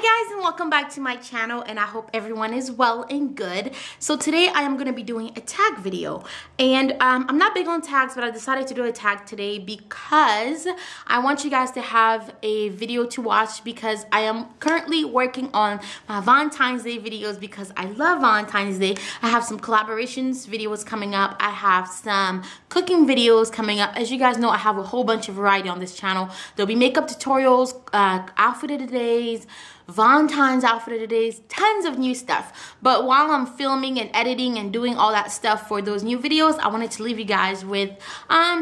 guys, and welcome back to my channel, and I hope everyone is well and good. So today I am going to be doing a tag video, and I'm not big on tags, but I decided to do a tag today because I want you guys to have a video to watch, because I am currently working on my Valentine's Day videos because I love Valentine's Day. I have some collaborations videos coming up. I have some cooking videos coming up. As you guys know, I have a whole bunch of variety on this channel. There'll be makeup tutorials, outfit of the days, Valentine's outfit of the days, tons of new stuff. But while I'm filming and editing and doing all that stuff for those new videos, I wanted to leave you guys with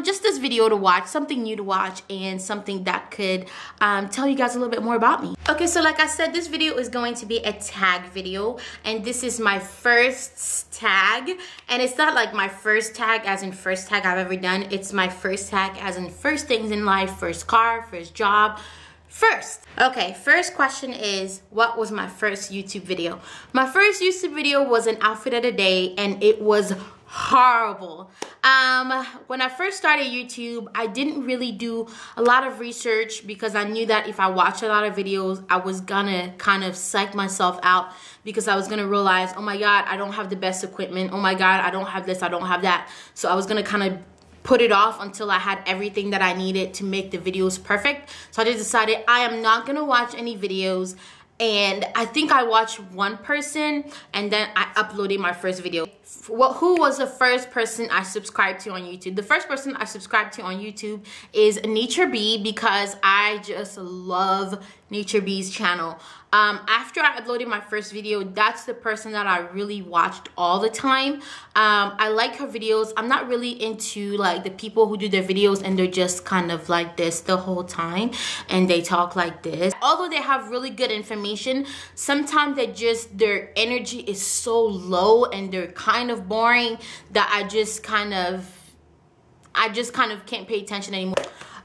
just this video to watch, something new to watch, and something that could tell you guys a little bit more about me. Okay, so like I said, this video is going to be a tag video, and this is my first tag. And it's not like my first tag as in first tag I've ever done. It's my first tag as in first things in life, first car, first job. First, okay, first question is, what was my first YouTube video? My first YouTube video was an outfit of the day, and it was horrible. When I first started YouTube, I didn't really do a lot of research because I knew that if I watched a lot of videos, I was gonna kind of psych myself out, because I was gonna realize, oh my God, I don't have the best equipment. Oh my God, I don't have this, I don't have that. So I was gonna kind of put it off until I had everything that I needed to make the videos perfect. So I just decided I am not gonna watch any videos, and I think I watched one person, and then I uploaded my first video. Who was the first person I subscribed to on YouTube? The first person I subscribed to on YouTube is Nature Bee, because I just love Nature Bee's channel. After I uploaded my first video, that's the person that I really watched all the time. I like her videos. I'm not really into like the people who do their videos and they're just kind of like this the whole time and they talk like this. Although they have really good information, sometimes their energy is so low and they're kind of boring that I just kind of can't pay attention anymore.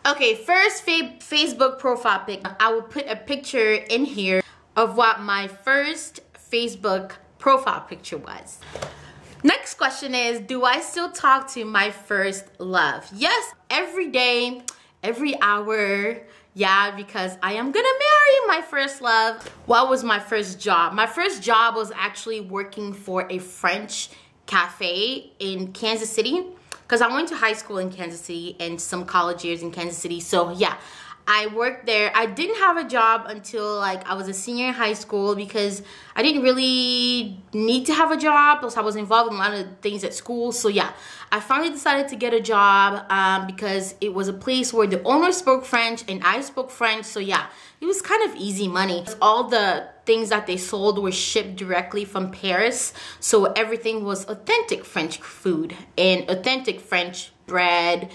Okay, first Facebook profile pic. I will put a picture in here of what my first Facebook profile picture was. Next question is, do I still talk to my first love? Yes, every day, every hour. Yeah, because I am gonna marry my first love. What was my first job? My first job was actually working for a French cafe in Kansas City, because I went to high school in Kansas City and some college years in Kansas City. So yeah, I worked there. I didn't have a job until like I was a senior in high school, because I didn't really need to have a job, because I was involved in a lot of things at school. So yeah, I finally decided to get a job because it was a place where the owner spoke French and I spoke French. So yeah, it was kind of easy money. All the things that they sold were shipped directly from Paris, so everything was authentic French food and authentic French bread,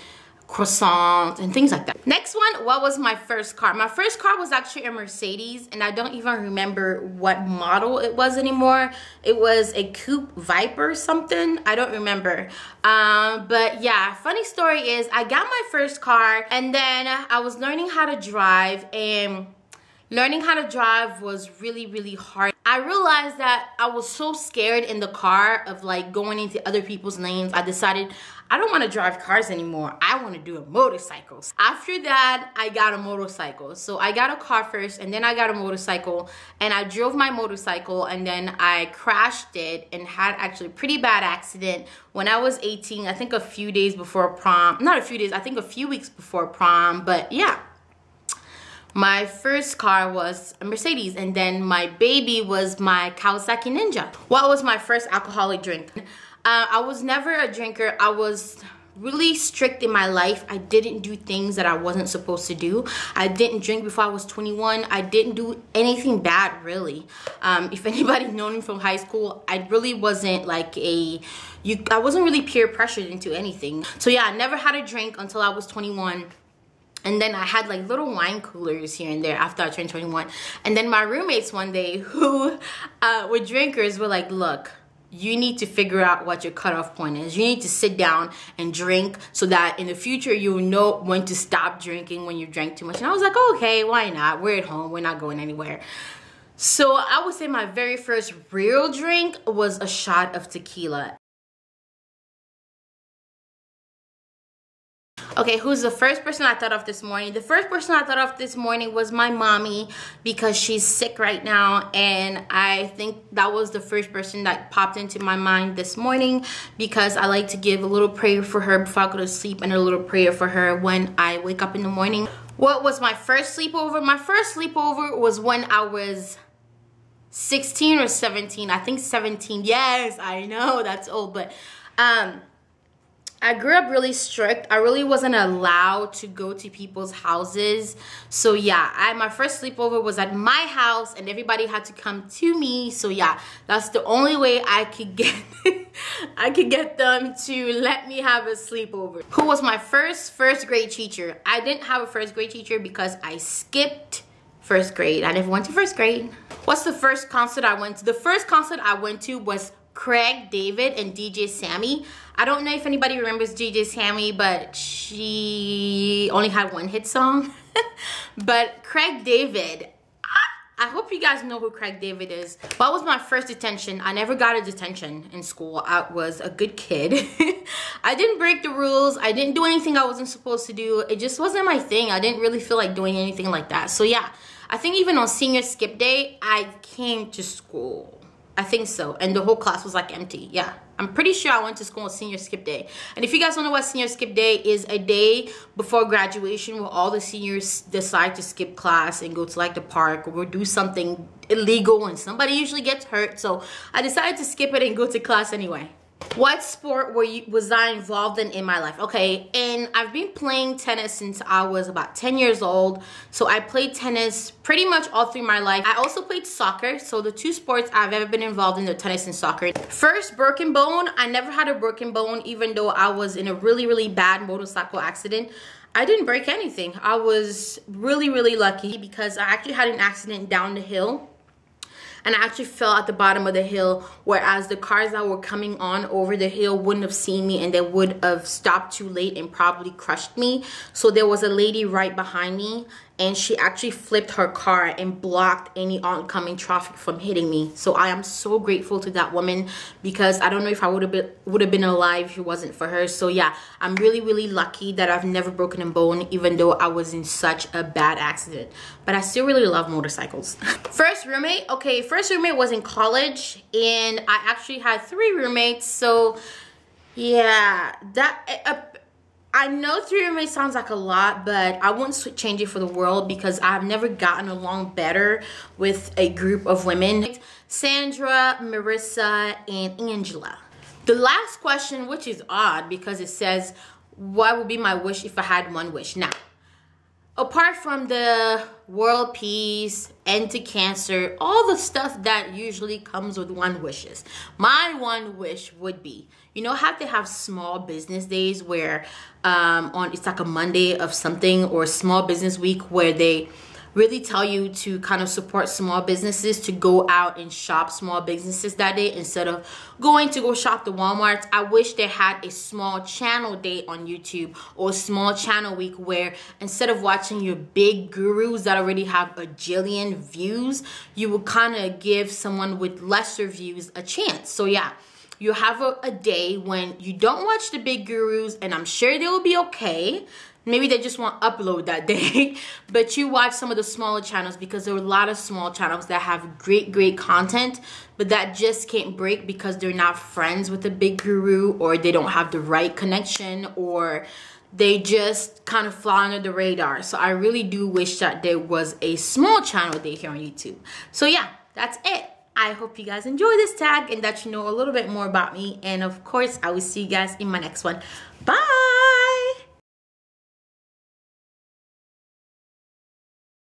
croissants, and things like that. Next one, what was my first car? My first car was actually a Mercedes, and I don't even remember what model it was anymore. It was a Coupe Viper something, I don't remember. But yeah, funny story is I got my first car, and then I was learning how to drive, and learning how to drive was really, really hard. I realized that I was so scared in the car of like going into other people's lanes. I decided I don't want to drive cars anymore. I want to do motorcycles. After that, I got a motorcycle. So I got a car first, and then I got a motorcycle, and I drove my motorcycle, and then I crashed it and had actually a pretty bad accident when I was 18. I think a few days before prom. Not a few days, I think a few weeks before prom, but yeah. My first car was a Mercedes, and then my baby was my Kawasaki Ninja. What was my first alcoholic drink? I was never a drinker. I was really strict in my life. I didn't do things that I wasn't supposed to do. I didn't drink before I was 21. I didn't do anything bad, really. If anybody known me from high school, I really wasn't like I wasn't really peer pressured into anything. So yeah, I never had a drink until I was 21. And then I had like little wine coolers here and there after I turned 21. And then my roommates one day who were drinkers were like, look, you need to figure out what your cutoff point is. You need to sit down and drink so that in the future you'll know when to stop drinking when you drank too much. And I was like, oh, okay, why not? We're at home. We're not going anywhere. So I would say my very first real drink was a shot of tequila. Okay, who's the first person I thought of this morning? The first person I thought of this morning was my mommy, because she's sick right now, and I think that was the first person that popped into my mind this morning, because I like to give a little prayer for her before I go to sleep and a little prayer for her when I wake up in the morning. What was my first sleepover? My first sleepover was when I was 16 or 17. I think 17. Yes, I know that's old, but I grew up really strict. I really wasn't allowed to go to people's houses. So yeah, my first sleepover was at my house and everybody had to come to me. So yeah, that's the only way I could get I could get them to let me have a sleepover. Who was my first grade teacher? I didn't have a first grade teacher because I skipped first grade. I never went to first grade. What's the first concert I went to? The first concert I went to was Craig David and DJ Sammy. I don't know if anybody remembers DJ Sammy, but she only had one hit song. But Craig David, I hope you guys know who Craig David is. What was my first detention? I never got a detention in school. I was a good kid. I didn't break the rules. I didn't do anything I wasn't supposed to do. It just wasn't my thing. I didn't really feel like doing anything like that. So yeah, I think even on senior skip day, I came to school. I think so. And the whole class was like empty. Yeah. I'm pretty sure I went to school on senior skip day. And if you guys don't know what senior skip day is, a day before graduation where all the seniors decide to skip class and go to like the park or do something illegal, and somebody usually gets hurt. So I decided to skip it and go to class anyway. What sport was I involved in my life? Okay, and I've been playing tennis since I was about 10 years old. So I played tennis pretty much all through my life. I also played soccer. So the two sports I've ever been involved in are tennis and soccer. First, broken bone. I never had a broken bone, even though I was in a really, really bad motorcycle accident. I didn't break anything. I was really, really lucky because I actually had an accident down the hill. And I actually fell at the bottom of the hill, whereas the cars that were coming on over the hill wouldn't have seen me, and they would have stopped too late and probably crushed me. So there was a lady right behind me, and she actually flipped her car and blocked any oncoming traffic from hitting me. So I am so grateful to that woman, because I don't know if I would have been alive if it wasn't for her. So yeah, I'm really, really lucky that I've never broken a bone, even though I was in such a bad accident. But I still really love motorcycles. First roommate. Okay, first roommate was in college, and I actually had 3 roommates. So yeah, I know 3 roommates sounds like a lot, but I wouldn't change it for the world, because I've never gotten along better with a group of women. Sandra, Marissa, and Angela. The last question, which is odd because it says, what would be my wish if I had one wish? Now, apart from the world peace, end to cancer, all the stuff that usually comes with one wishes, my one wish would be, you know how they have small business days where it's like a Monday of something, or small business week where they really tell you to kind of support small businesses, to go out and shop small businesses that day instead of going to go shop the Walmarts. I wish they had a small channel day on YouTube, or a small channel week, where instead of watching your big gurus that already have a jillion views, you would kind of give someone with lesser views a chance. So yeah, you have a day when you don't watch the big gurus, and I'm sure they will be okay. Maybe they just won't upload that day, but you watch some of the smaller channels, because there are a lot of small channels that have great content, but that just can't break because they're not friends with the big guru, or they don't have the right connection, or they just kind of fly under the radar. So I really do wish that there was a small channel day here on YouTube. So yeah, that's it. I hope you guys enjoy this tag and that you know a little bit more about me. And of course, I will see you guys in my next one.